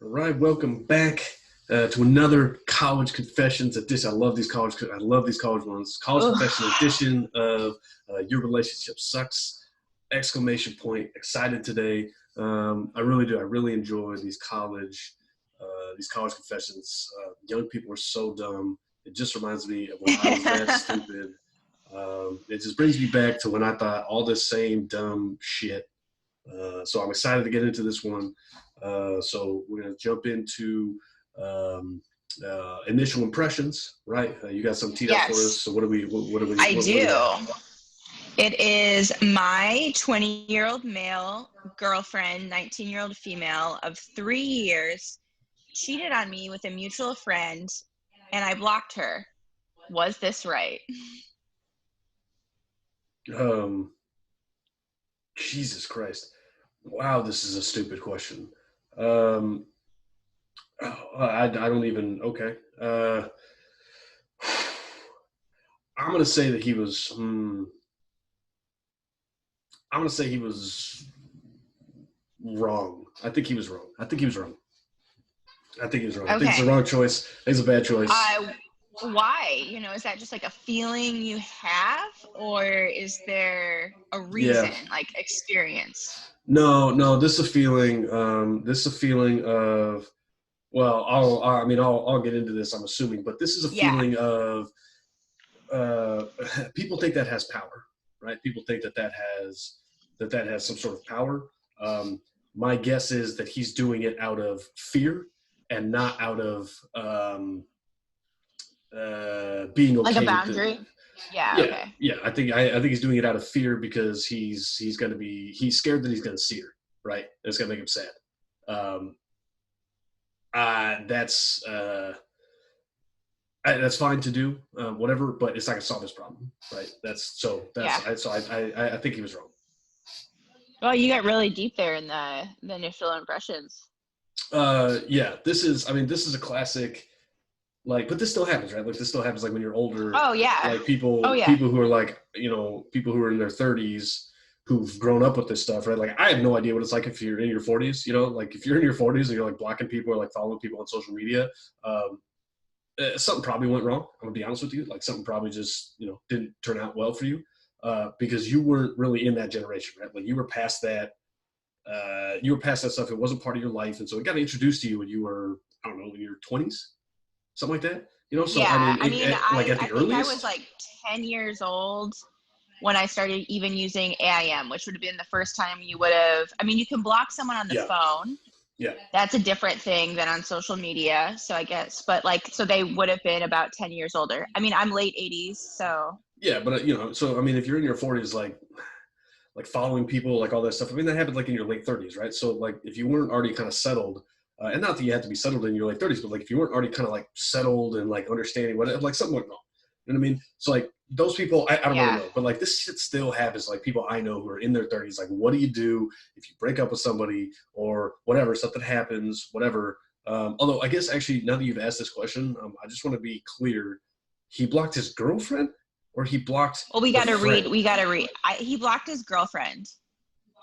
All right, welcome back to another College Confessions edition. I love these college ones. College Ugh. Confession edition of Your Relationship Sucks! Exclamation point! Excited today. I really do. I really enjoy these college confessions. Young people are so dumb. It just reminds me of when I was that stupid. It just brings me back to when I thought all this same dumb shit. So I'm excited to get into this one. So we're going to jump into um, initial impressions, right? You got some teed up for us. Yes, So I what do we got? do. It is my 20-year-old male girlfriend, 19-year-old female of 3 years, cheated on me with a mutual friend, and I blocked her. Was this right? Um, Jesus Christ! Wow, this is a stupid question. Um, I don't even. Okay. I'm gonna say that he was. I'm gonna say he was wrong. I think he was wrong. I think he was wrong. I think he was wrong. I think it's the Okay. wrong choice. I think it's a bad choice. Uh, why? Is that just like a feeling you have, or is there a Yeah. reason, like experience? No, no. This is a feeling. This is a feeling of. Well, I'll get into this. I'm assuming, but this is a Yeah. feeling of. Uh, People think that has power, right? People think that has some sort of power. My guess is that he's doing it out of fear and not out of being Like a okay with the. boundary? Yeah, Yeah, okay. yeah. I think he's doing it out of fear because he's scared that he's gonna see her, right? It's gonna make him sad. Um, that's that's fine to do, whatever, but it's not gonna solve his problem, right? Yeah. I think he was wrong. Well, you got really deep there in the initial impressions. Yeah, this is a classic. Like, but this still happens, right? Like, this still happens, like when you're older, Oh yeah. like Oh yeah. people who are like, people who are in their 30s who've grown up with this stuff, right? Like, I have no idea what it's like if you're in your 40s. Like if you're in your 40s and you're like blocking people or like following people on social media, um, something probably went wrong. I'm gonna be honest with you. Like, something probably just didn't turn out well for you, because you weren't really in that generation, right? Like, you were past that. You were past that stuff. It wasn't part of your life, and so it got introduced to you when you were, I don't know, in your 20s, something like that. So I Yeah. mean, I mean, like, I at I the think I was earliest. like 10 years old when I started even using AIM, which would have been the first time you would have. I mean, you can block someone on the Yeah, phone. yeah, That's a different thing than on social media. So I guess, but like, so they would have been about 10 years older. I mean, I'm late 80s, so yeah. But so I mean, if you're in your 40s, like following people, like all that stuff. I mean, that happened like in your late 30s, right? So like, if you weren't already kind of settled, and not that you had to be settled in your late 30s, but like if you weren't already kind of like settled and like understanding what, like, something went wrong. You know what I mean? So like, those people, I don't really yeah. know, but like, this shit still happens. Like, people I know who are in their 30s, like, what do you do if you break up with somebody or whatever, something happens, whatever. Although I guess, actually, now that you've asked this question, I just want to be clear. He blocked his girlfriend, or he blocked Well, we the got to read. friend? We got to read. He blocked his girlfriend.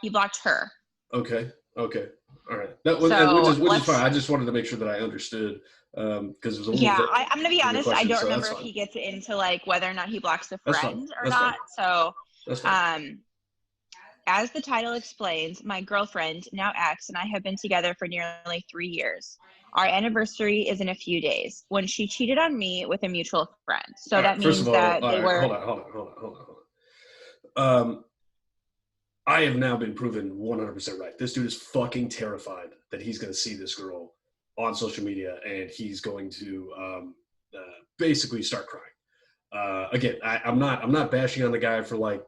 He blocked her. Okay. Okay. All right. That was, So which is fine. let's. I just wanted to make sure that I understood, because it was a little Yeah, bit I'm gonna be of a honest. I question, don't so that's remember if fine. he gets into like whether or not he blocks the That's fine. friend or That's fine. not. So, That's fine. um, as the title explains, my girlfriend, now ex, and I have been together for nearly 3 years. Our anniversary is in a few days when she cheated on me with a mutual friend. So All that right. First of means all, that all they right. were. Hold on. Um, I have now been proven 100% right. This dude is fucking terrified that he's going to see this girl on social media, and he's going to, basically start crying. Again, I'm not bashing on the guy for, like,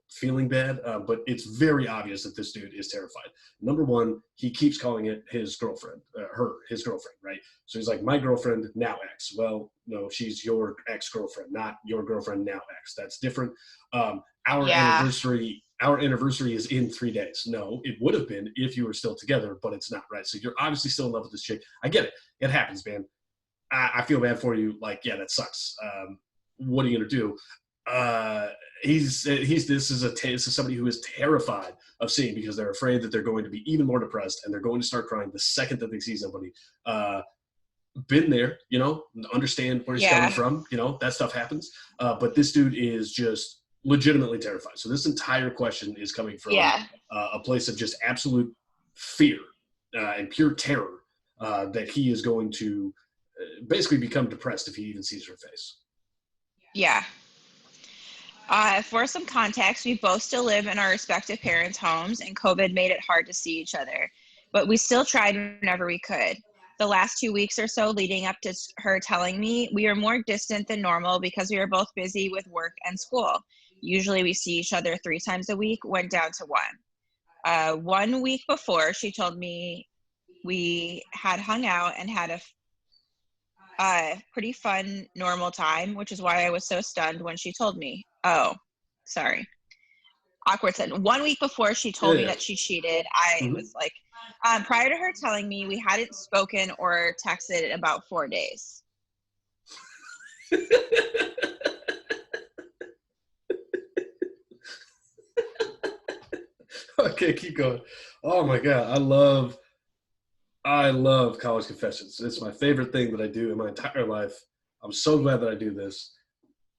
feeling bad, but it's very obvious that this dude is terrified. Number one, he keeps calling it his girlfriend, his girlfriend, right? So he's like, my girlfriend, now ex. Well, no, she's your ex girlfriend, not your girlfriend, now ex. That's different. Um, our Yeah, anniversary, our anniversary is in 3 days. No, it would have been if you were still together, but it's not, right? So you're obviously still in love with this chick. I get it. It happens, man. I feel bad for you. Like, yeah, that sucks. What are you gonna do? uh, this is somebody who is terrified of seeing, because they're afraid that they're going to be even more depressed and they're going to start crying the second that they see somebody. Been there, understand where he's coming Yeah. from. That stuff happens. But this dude is just legitimately terrified. So this entire question is coming from Yeah. a place of just absolute fear and pure terror that he is going to basically become depressed if he even sees her face. Yeah. For some context, we both still live in our respective parents' homes, and COVID made it hard to see each other. But we still tried whenever we could. The last 2 weeks or so leading up to her telling me, we were more distant than normal because we were both busy with work and school. Usually we see each other 3 times a week, went down to one. 1 week before, she told me we had hung out and had a pretty fun, normal time, which is why I was so stunned when she told me. Oh, sorry. Awkward sentence. 1 week before she told me Yeah. that she cheated, I Mhm. was like, prior to her telling me, we hadn't spoken or texted in about 4 days. Okay, keep going. Oh my god, I love college confessions. It's my favorite thing that I do in my entire life. I'm so glad that I do this.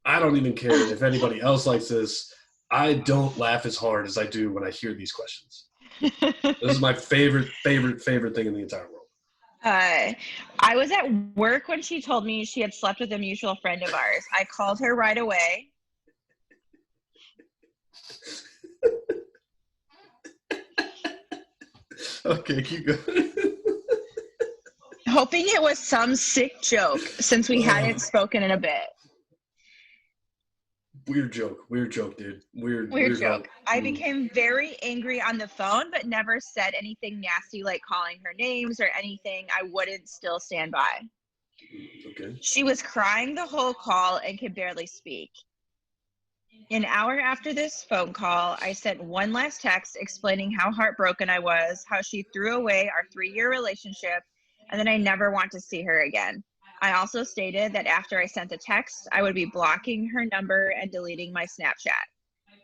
I don't even care if anybody else likes this. I don't laugh as hard as I do when I hear these questions. This is my favorite thing in the entire world. I was at work when she told me she had slept with a mutual friend of ours. I called her right away. Okay, keep going. Hoping it was some sick joke since we hadn't spoken in a bit. Weird joke, dude. Weird Weird joke. hope. I became very angry on the phone, but never said anything nasty like calling her names or anything I wouldn't still stand by. Okay. She was crying the whole call and could barely speak. An hour after this phone call, I sent one last text explaining how heartbroken I was, how she threw away our 3-year relationship, and that I never want to see her again. I also stated that after I sent the text, I would be blocking her number and deleting my Snapchat.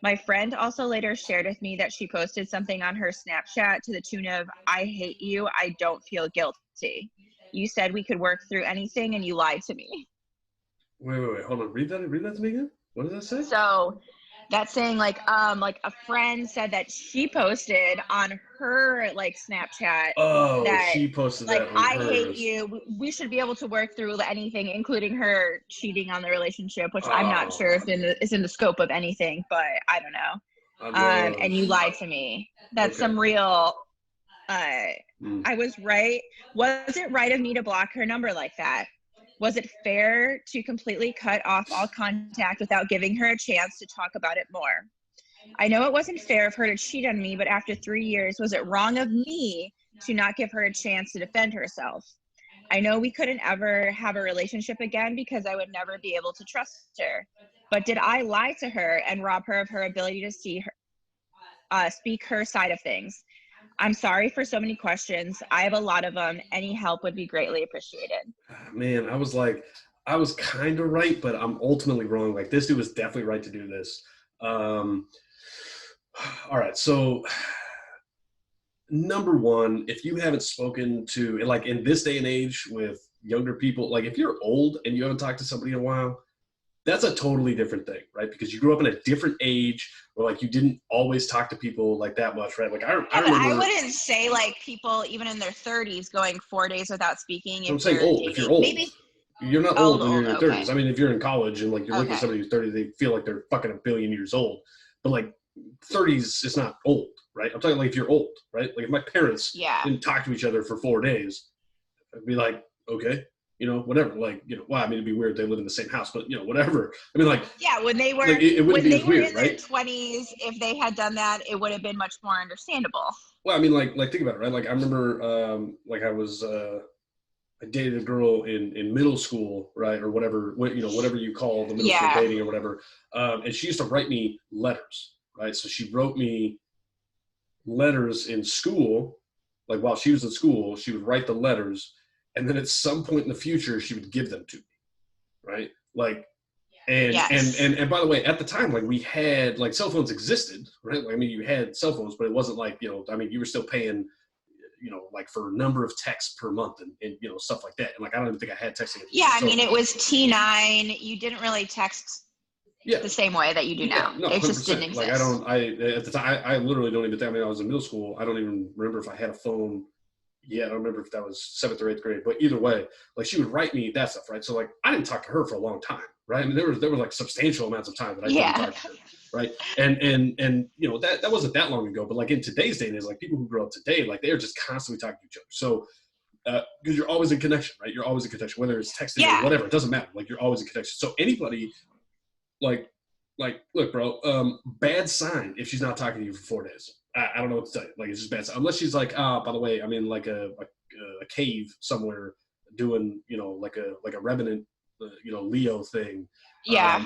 My friend also later shared with me that she posted something on her Snapchat to the tune of, I hate you, I don't feel guilty. You said we could work through anything and you lied to me. Wait. Hold on. Read that to me again. What does that say? So that's saying like a friend said that she posted on her like Snapchat Oh, that she posted like that on I hate hers. you. We should be able to work through anything, including her cheating on the relationship, which I'm not Oh, sure if is in the scope of anything, but I don't know. I love. And you lied to me. That's Okay. some real. Mm. I was right. Was it right of me to block her number like that? Was it fair to completely cut off all contact without giving her a chance to talk about it more? I know it wasn't fair of her to cheat on me, but after 3 years, was it wrong of me to not give her a chance to defend herself? I know we couldn't ever have a relationship again because I would never be able to trust her. But did I lie to her and rob her of her ability to see her, speak her side of things? I'm sorry for so many questions. I have a lot of them. Any help would be greatly appreciated. Man, I was kind of right, but I'm ultimately wrong. Like, this dude was definitely right to do this. Um, all right, so number one, if you haven't spoken to, like, in this day and age with younger people, like, if you're old and you haven't talked to somebody in a while, that's a totally different thing, right? Because you grew up in a different age where, like, you didn't always talk to people like that much, right? Like, I Yeah, but I remember. wouldn't say like people even in their 30s going 4 days without speaking So if I'm saying they're old. If you're dating. old, Maybe you're not old, old when you're old. in your Okay. 30s. I mean, if you're in college and like you're looking at Okay. somebody who's 30, they feel like they're fucking a billion years old. But like 30s is not old, right? I'm talking like if you're old, right? Like if my parents Yeah. didn't talk to each other for 4 days, I'd be like, okay, whatever. Like, well, I mean, it'd be weird they live in the same house, but whatever. I mean, Yeah. When they like were it wouldn't when be they as were weird, in their right? 20s, if they had done that, it would have been much more understandable. Well, I mean, like think about it, right? Like I remember, like I dated a girl in middle school, right, or whatever, whatever you call the middle school Yeah. dating or whatever. And she used to write me letters, right? So she wrote me letters in school, like while she was in school, she would write the letters, and then at some point in the future, she would give them to me, right? Like, Yes. And by the way, at the time, like we had like cell phones existed, right? I mean, you had cell phones, but it wasn't like, I mean, you were still paying, like for a number of texts per month and stuff like that. And like, I don't even think I had texting at the Yeah, time. I mean, So it was T9. You didn't really text yeah, the same way that you do yeah, now. no, It just didn't 100%. Like exist. at the time, I literally don't even think, I mean, I was in middle school. I don't even remember if I had a phone. Yeah, I don't remember if that was 7th or 8th grade, but either way, like she would write me that stuff, right? So like I didn't talk to her for a long time, right? I mean, there was like substantial amounts of time that I didn't Yeah. talk to her, right? And that wasn't that long ago, but like in today's day and age, like people who grow up today, like they are just constantly talking to each other. So because you're always in connection, right? You're always in connection, whether it's texting or Yeah. whatever, it doesn't matter. Like you're always in connection. So anybody, like look, bro, bad sign if she's not talking to you for 4 days. I don't know what to tell you. Like it's just bad sign. Unless she's like, by the way, I'm in like a cave somewhere doing, like a revenant, Leo thing. Yeah.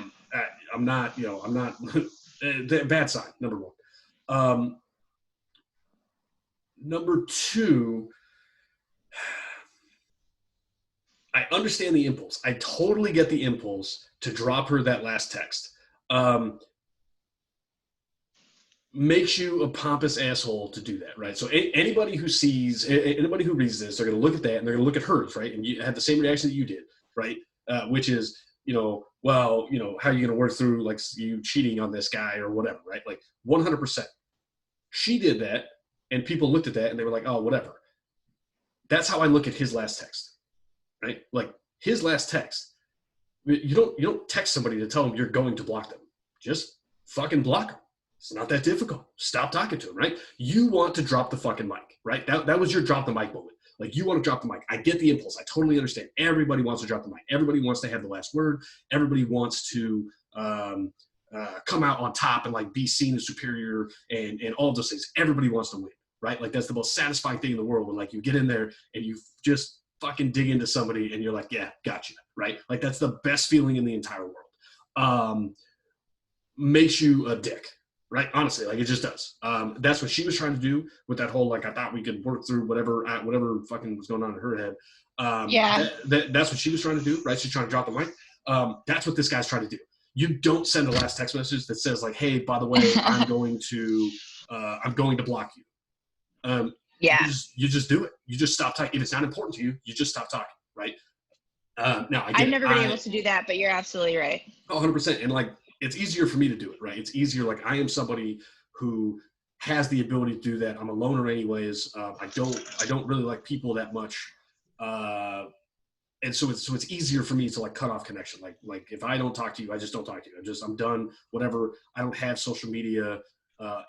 I'm not, I'm not. Bad sign, number one. Um, Number two, I understand the impulse. I totally get the impulse to drop her that last text. Um, Makes you a pompous asshole to do that, right? So anybody who reads this, they're going to look at that and they're going to look at hers, right? And you have the same reaction that you did, right? Which is, well, how are you going to work through like you cheating on this guy or whatever, right? Like 100%. She did that, and people looked at that and they were like, oh, whatever. That's how I look at his last text, right? Like his last text. You don't text somebody to tell them you're going to block them. Just fucking block them. It's not that difficult. Stop talking to them, right? You want to drop the fucking mic, right? That was your drop the mic moment. Like you want to drop the mic. I get the impulse. I totally understand. Everybody wants to drop the mic. Everybody wants to have the last word. Everybody wants to come out on top and like be seen as superior and all those things. Everybody wants to win, right? Like that's the most satisfying thing in the world when like you get in there and you just fucking dig into somebody and you're like, yeah, gotcha, right? Like that's the best feeling in the entire world. Makes you a dick, right? Honestly, like it just does. That's what she was trying to do with that whole like I thought we could work through whatever fucking was going on in her head. Yeah. That's what she was trying to do, right? She's trying to drop the mic. That's what this guy's trying to do. You don't send a last text message that says like, "Hey, by the way, I'm going to block you." Yeah. You just do it. You just stop talking. If it's not important to you, you just stop talking, right? Now I get I've it. never been able to do that, but you're absolutely right. 100%. And like, it's easier for me to do it, right? It's easier. Like I am somebody who has the ability to do that. I'm a loner anyways. I don't really like people that much. And so it's easier for me to like cut off connection. Like if I don't talk to you, I just don't talk to you. I'm done, whatever. I don't have social media,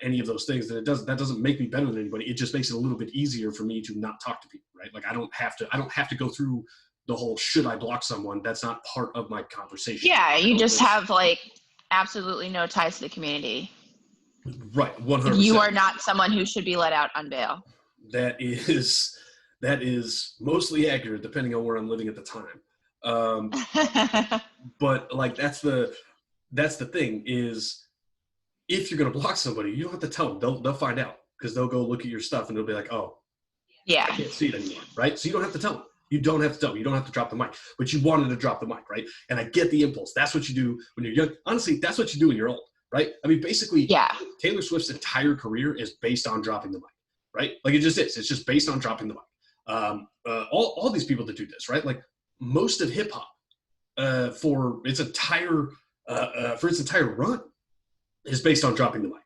any of those things. That doesn't make me better than anybody. It just makes it a little bit easier for me to not talk to people, right? Like I don't have to go through the whole should I block someone. That's not part of my conversation. Yeah, you just have like absolutely no ties to the community. Right, 100%. You are not someone who should be let out on bail. That is mostly accurate, depending on where I'm living at the time. But like that's the thing is, if you're gonna block somebody, you don't have to tell them. They'll find out because they'll go look at your stuff and they'll be like, oh, yeah, I can't see it anymore, right? So you don't have to tell them. You don't have to tell them. You don't have to drop the mic, but you wanted to drop the mic, right? And I get the impulse. That's what you do when you're young. Honestly, that's what you do when you're old, right? I mean, basically, yeah. Taylor Swift's entire career is based on dropping the mic, right? Like it just is. It's just based on dropping the mic. All these people that do this, right? Like most of hip hop for its entire run is based on dropping the mic,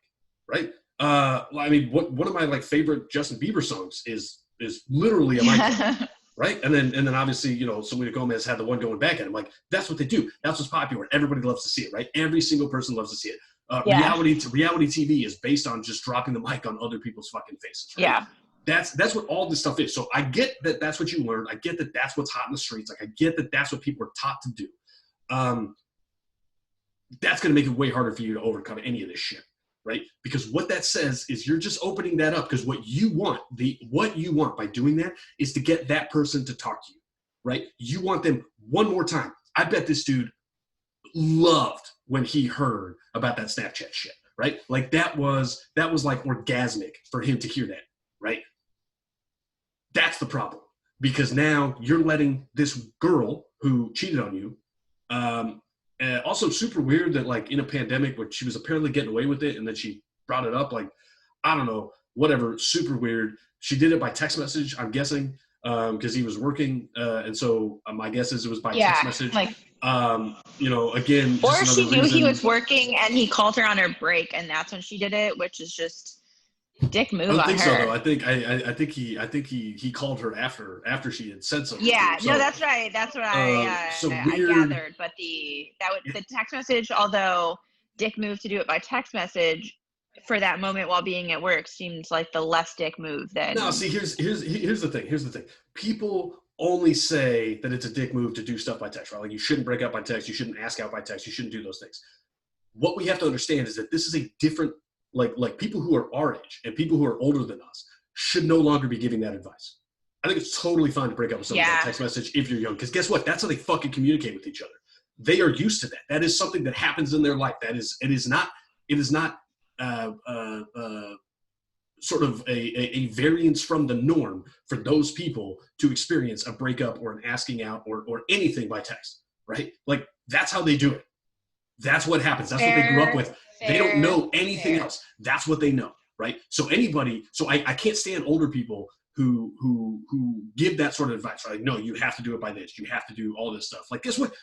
right? I mean, one of my like favorite Justin Bieber songs is literally a mic. Right. And then obviously, Selena Gomez had the one going back at him. Like, that's what they do. That's what's popular. Everybody loves to see it, right? Every single person loves to see it. Reality TV is based on just dropping the mic on other people's fucking faces. Right? Yeah. That's what all this stuff is. So I get that that's what you learned. I get that that's what's hot in the streets. Like, I get that that's what people are taught to do. That's going to make it way harder for you to overcome any of this shit. Right? Because what that says is you're just opening that up, because what you want by doing that is to get that person to talk to you, right? You want them one more time. I bet this dude loved when he heard about that Snapchat shit, right? Like that was like orgasmic for him to hear that, right? That's the problem, because now you're letting this girl who cheated on you, Also super weird that like in a pandemic where she was apparently getting away with it and then she brought it up, like, I don't know, whatever, super weird. She did it by text message, I'm guessing, because he was working. And so my guess is it was by text Yeah, message. like, Again, just or she another knew reason. he was working and he called her on her break, and that's when she did it, which is just dick move I don't on think her. so though. I think he called her after she had said something. Yeah, to him. no, that's right. That's what So I weird. gathered. But the text message, although dick move to do it by text message for that moment while being at work, seems like the less dick move than. No, see, here's the thing. Here's the thing. People only say that it's a dick move to do stuff by text, right? Like you shouldn't break up by text, you shouldn't ask out by text, you shouldn't do those things. What we have to understand is that this is a different, like people who are our age and people who are older than us should no longer be giving that advice. I think it's totally fine to break up with somebody by text message if you're young, because guess what? That's how they fucking communicate with each other. They are used to that. That is something that happens in their life. It is not sort of a variance from the norm for those people to experience a breakup or an asking out or anything by text, right? Like that's how they do it. That's what happens. That's what they grew up with. They don't know anything else. That's what they know, right? So I can't stand older people who give that sort of advice, right? No, you have to do it by this. You have to do all this stuff. Like, guess what?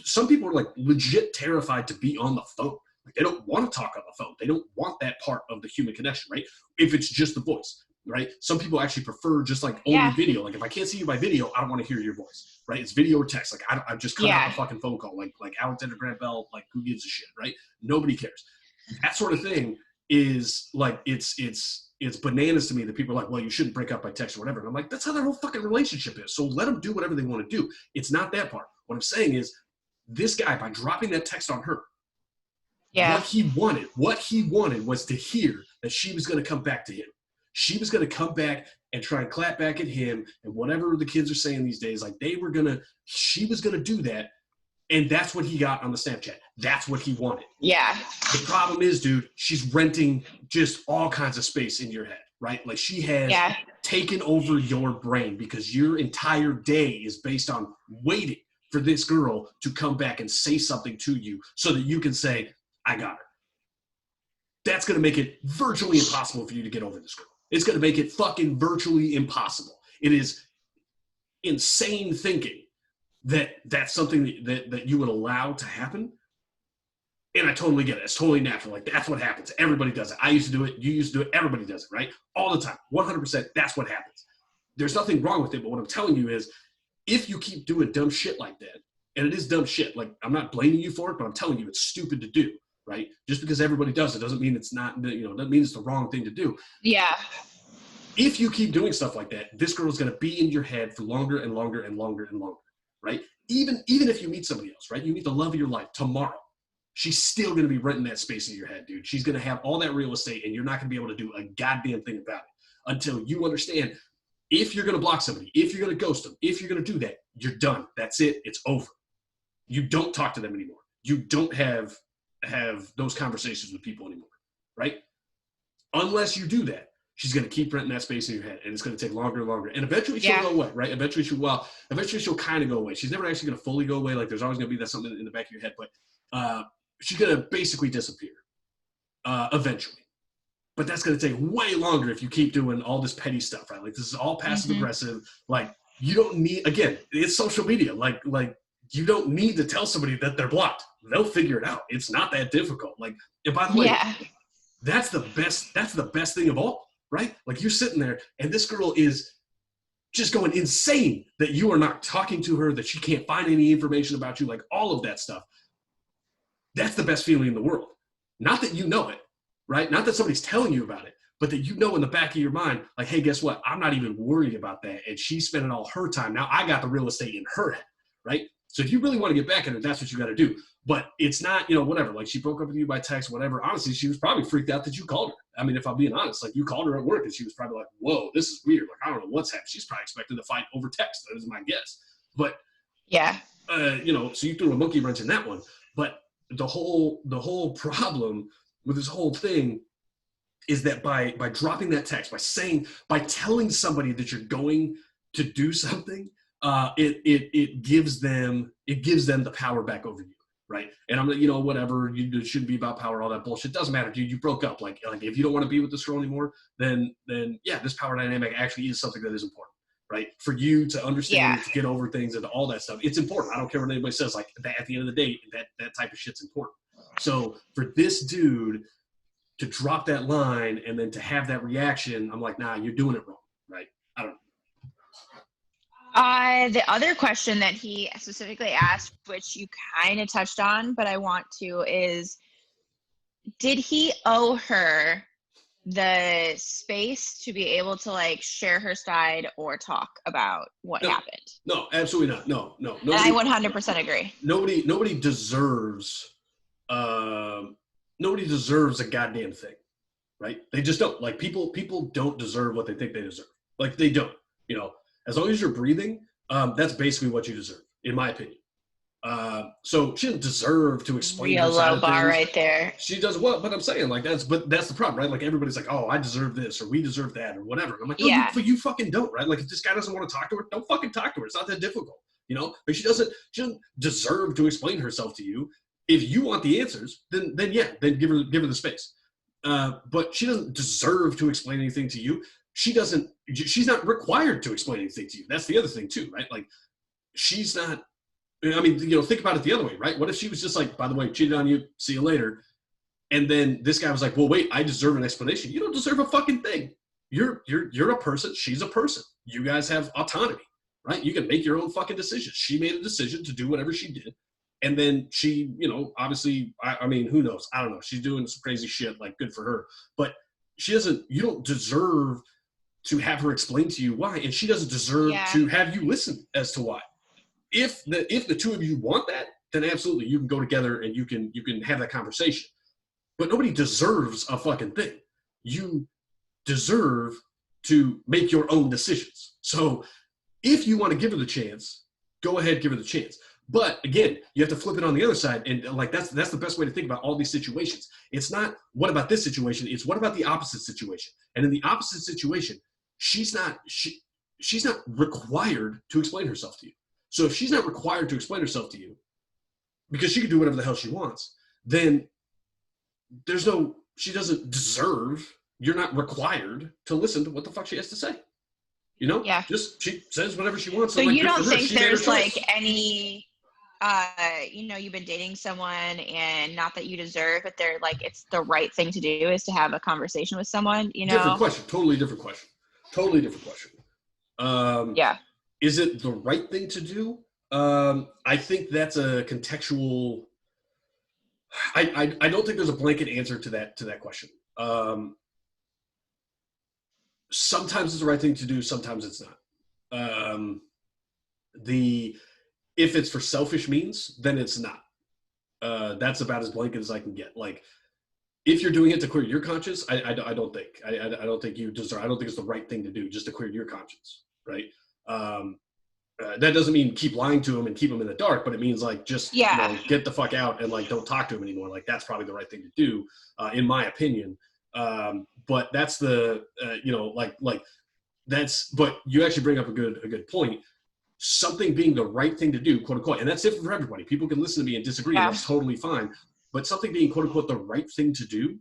Some people are like legit terrified to be on the phone. Like they don't want to talk on the phone. They don't want that part of the human connection, right? If it's just the voice, right? Some people actually prefer just like only video. Like if I can't see you by video, I don't want to hear your voice, right? It's video or text. Like I just cut out the fucking phone call. Like Alexander Graham Bell, like who gives a shit, right? Nobody cares. That sort of thing is like it's bananas to me that people are like, well, you shouldn't break up by text or whatever. And I'm like, that's how their whole fucking relationship is. So let them do whatever they want to do. It's not that part. What I'm saying is this guy, by dropping that text on her, what he wanted was to hear that she was going to come back to him. She was going to come back and try and clap back at him and whatever the kids are saying these days, like she was going to do that. And that's what he got on the Snapchat. That's what he wanted. Yeah. The problem is, dude, she's renting just all kinds of space in your head, right? Like she has taken over your brain because your entire day is based on waiting for this girl to come back and say something to you so that you can say, I got her. That's going to make it virtually impossible for you to get over this girl. It's going to make it fucking virtually impossible. It is insane thinking that that's something that you would allow to happen. And I totally get it. It's totally natural. Like that's what happens. Everybody does it. I used to do it. You used to do it. Everybody does it, right? All the time. 100%. That's what happens. There's nothing wrong with it. But what I'm telling you is if you keep doing dumb shit like that, and it is dumb shit, like I'm not blaming you for it, but I'm telling you it's stupid to do. Right? Just because everybody does it doesn't mean it's not, doesn't mean it's the wrong thing to do. Yeah. If you keep doing stuff like that, this girl is going to be in your head for longer and longer and longer and longer, right? Even if you meet somebody else, right? You meet the love of your life tomorrow. She's still going to be renting that space in your head, dude. She's going to have all that real estate and you're not going to be able to do a goddamn thing about it until you understand if you're going to block somebody, if you're going to ghost them, if you're going to do that, you're done. That's it. It's over. You don't talk to them anymore. You don't have those conversations with people anymore, right? Unless you do that, she's going to keep renting that space in your head, and it's going to take longer and longer. And eventually she'll go away, right? Eventually she'll kind of go away. She's never actually going to fully go away. Like there's always going to be that something in the back of your head, but she's going to basically disappear eventually. But that's going to take way longer if you keep doing all this petty stuff, right? Like this is all passive aggressive. Like you don't need, again, it's social media. Like you don't need to tell somebody that they're blocked. They'll figure it out. It's not that difficult. Like, and by the way, that's the best thing of all, right? Like you're sitting there and this girl is just going insane that you are not talking to her, that she can't find any information about you, like all of that stuff. That's the best feeling in the world. Not that you know it, right? Not that somebody's telling you about it, but that you know in the back of your mind, like, hey, guess what? I'm not even worried about that. And she's spending all her time. Now I got the real estate in her head, right? So if you really want to get back at her, that's what you got to do. But it's not, whatever. Like she broke up with you by text, whatever. Honestly, she was probably freaked out that you called her. I mean, if I'm being honest, like you called her at work and she was probably like, whoa, this is weird. Like, I don't know what's happened. She's probably expecting to fight over text. That is my guess. But, so you threw a monkey wrench in that one. But the whole problem with this whole thing is that by dropping that text, by telling somebody that you're going to do something, it gives them the power back over you, right? And I'm, you know, whatever, it shouldn't be about power, all that bullshit. Doesn't matter, dude. You broke up. Like if you don't want to be with this girl anymore, then yeah, this power dynamic actually is something that is important, right? For you to understand, to get over things, and all that stuff. It's important. I don't care what anybody says. Like at the end of the day, that type of shit's important. So for this dude to drop that line and then to have that reaction, I'm like, nah, you're doing it wrong, right? I don't know. The other question that he specifically asked, which you kind of touched on, but I want to, is did he owe her the space to be able to like share her side or talk about what happened? No, absolutely not. No. Nobody, and I 100% agree. Nobody deserves a goddamn thing, right? They just don't. Like people don't deserve what they think they deserve. Like they don't, you know. As long as you're breathing, that's basically what you deserve, in my opinion. So she doesn't deserve to explain her side of things. Real low bar right there. She does well, but I'm saying like that's the problem, right? Like everybody's like, oh, I deserve this or we deserve that or whatever. And I'm like, no, you fucking don't, right? Like if this guy doesn't want to talk to her, don't fucking talk to her. It's not that difficult, you know. But she doesn't deserve to explain herself to you. If you want the answers, then give her the space. But she doesn't deserve to explain anything to you. She's not required to explain anything to you. That's the other thing too, right? Like she's not, I mean, you know, think about it the other way, right? What if she was just like, by the way, cheated on you, see you later. And then this guy was like, well, wait, I deserve an explanation. You don't deserve a fucking thing. You're a person. She's a person. You guys have autonomy, right? You can make your own fucking decisions. She made a decision to do whatever she did. And then she, you know, obviously, I mean, who knows? I don't know. She's doing some crazy shit, like good for her. But you don't deserve to have her explain to you why, and she doesn't deserve to have you listen as to why. If the two of you want that, then absolutely you can go together and you can have that conversation. But nobody deserves a fucking thing. You deserve to make your own decisions. So if you want to give her the chance, go ahead, give her the chance. But again, you have to flip it on the other side, and like that's the best way to think about all these situations. It's not what about this situation, it's what about the opposite situation. And in the opposite situation, she's not required to explain herself to you. So if she's not required to explain herself to you because she can do whatever the hell she wants, then she doesn't deserve, you're not required to listen to what the fuck she has to say. You know? Yeah. Just she says whatever she wants. So you don't think there's like any you know, you've been dating someone and not that you deserve, but they're like, it's the right thing to do is to have a conversation with someone, you know? Different question. Totally different question. Yeah. Is it the right thing to do? I think that's a contextual. I don't think there's a blanket answer to that question. Sometimes it's the right thing to do. Sometimes it's not. If it's for selfish means, then it's not. That's about as blanket as I can get. Like, if you're doing it to clear your conscience, I don't think. I don't think you deserve. I don't think it's the right thing to do just to clear your conscience, right? That doesn't mean keep lying to him and keep him in the dark, but it means like just you know, get the fuck out and like don't talk to him anymore. Like that's probably the right thing to do, in my opinion. But that's the you know, like that's. But you actually bring up a good point. Something being the right thing to do, quote unquote, and that's different for everybody. People can listen to me and disagree, and that's totally fine. But something being quote unquote the right thing to do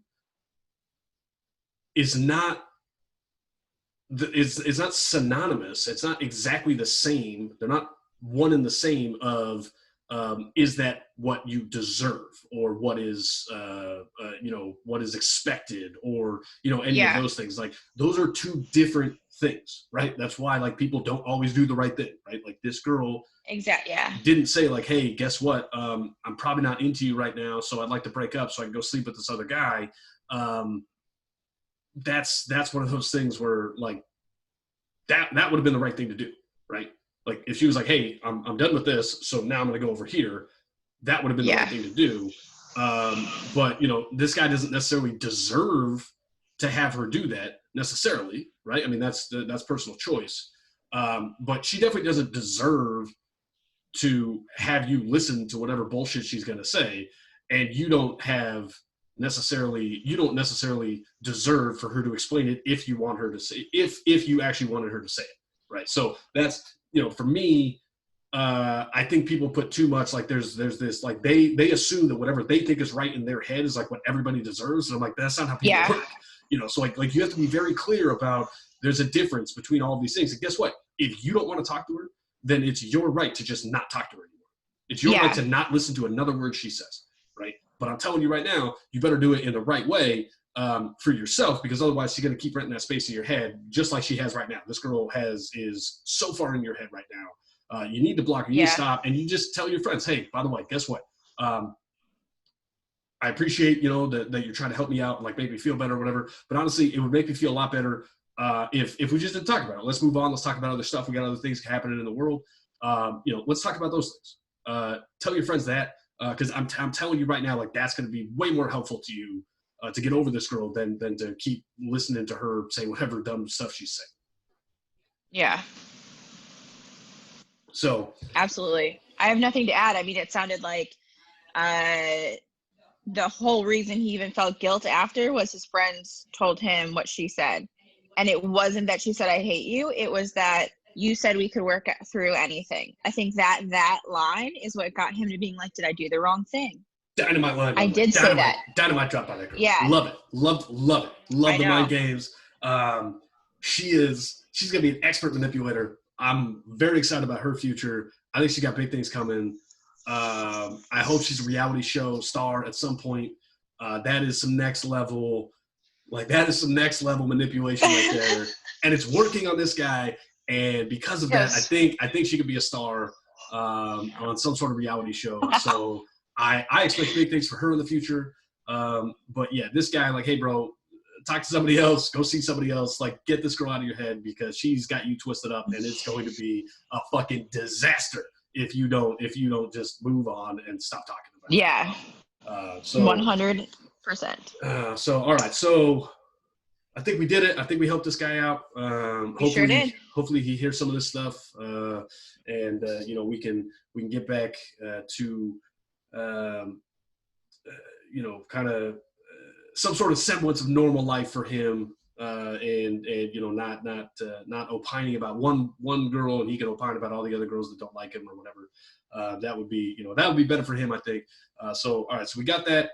is not. It's not synonymous. It's not exactly the same. They're not one and the same of is that what you deserve or what is you know, what is expected or you know, any of those things. Like those are two different things, right? That's why like people don't always do the right thing, right? Like this girl didn't say like, hey, guess what? I'm probably not into you right now, so I'd like to break up so I can go sleep with this other guy. That's one of those things where like that would have been the right thing to do, right? Like if she was like, hey, I'm done with this, so now I'm going to go over here, that would have been the right thing to do. But you know, this guy doesn't necessarily deserve to have her do that necessarily, right? I mean, that's personal choice. But she definitely doesn't deserve to have you listen to whatever bullshit she's going to say, and you don't necessarily deserve for her to explain it if you want her to say, if you actually wanted her to say it, right? So that's, you know, for me, I think people put too much, like there's this, like they assume that whatever they think is right in their head is like what everybody deserves. And I'm like, that's not how people Yeah. work. You know, so like you have to be very clear about there's a difference between all of these things. And guess what? If you don't want to talk to her, then it's your right to just not talk to her anymore. It's your right to not listen to another word she says, right? But I'm telling you right now, you better do it in the right way for yourself, because otherwise she's going to keep renting that space in your head, just like she has right now. This girl is so far in your head right now. You need to block her. You need to stop, and you just tell your friends, hey, by the way, guess what? I appreciate, that you're trying to help me out and like make me feel better or whatever. But honestly, it would make me feel a lot better if we just didn't talk about it. Let's move on. Let's talk about other stuff. We got other things happening in the world. Let's talk about those things. Tell your friends that, because I'm telling you right now, like that's going to be way more helpful to you to get over this girl than to keep listening to her say whatever dumb stuff she's saying. Yeah. So absolutely. I have nothing to add. I mean, it sounded like the whole reason he even felt guilt after was his friends told him what she said. And it wasn't that she said, I hate you. It was that you said we could work through anything. I think that line is what got him to being like, did I do the wrong thing? Dynamite line. I did say that. Dynamite drop by that girl. Yeah. Love it. Love the mind games. She's going to be an expert manipulator. I'm very excited about her future. I think she got big things coming. I hope she's a reality show star at some point. That is some next level manipulation right there. And it's working on this guy. And because of that, I think she could be a star on some sort of reality show. So I expect big things for her in the future. But yeah, this guy, like, hey bro, talk to somebody else, go see somebody else, like get this girl out of your head, because she's got you twisted up and it's going to be a fucking disaster if you don't just move on and stop talking about it. Yeah. So 100%. So all right, so I think we did it. I think we helped this guy out. Hopefully he hears some of this stuff, and we can get back to kind of some sort of semblance of normal life for him, and not opining about one girl and he can opine about all the other girls that don't like him or whatever. That would be better for him, I think. So all right, so we got that.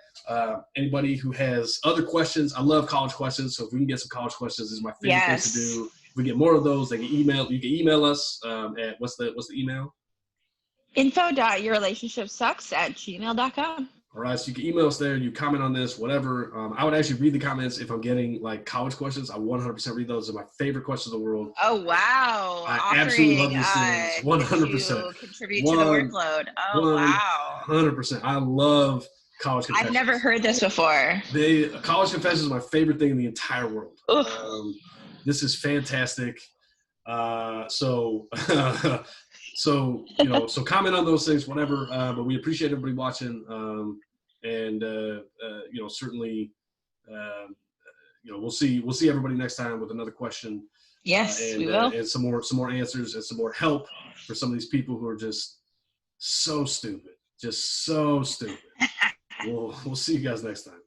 Anybody who has other questions, I love college questions. So if we can get some college questions, this is my favorite thing to do. If we get more of those, you can email us at what's the email? info.yourrelationshipsucks@gmail.com. All right, so you can email us there. You comment on this, whatever. I would actually read the comments if I'm getting like college questions. I 100% read those. They're my favorite questions in the world. Oh wow! I absolutely love these things. 100%. Contribute to the workload. Oh wow! 100%. I love college confessions. I've never heard this before. College confessions is my favorite thing in the entire world. This is fantastic. So comment on those things, whatever. But we appreciate everybody watching. Certainly, we'll see everybody next time with another question. Yes, we will. And some more answers and some more help for some of these people who are just so stupid. We'll see you guys next time.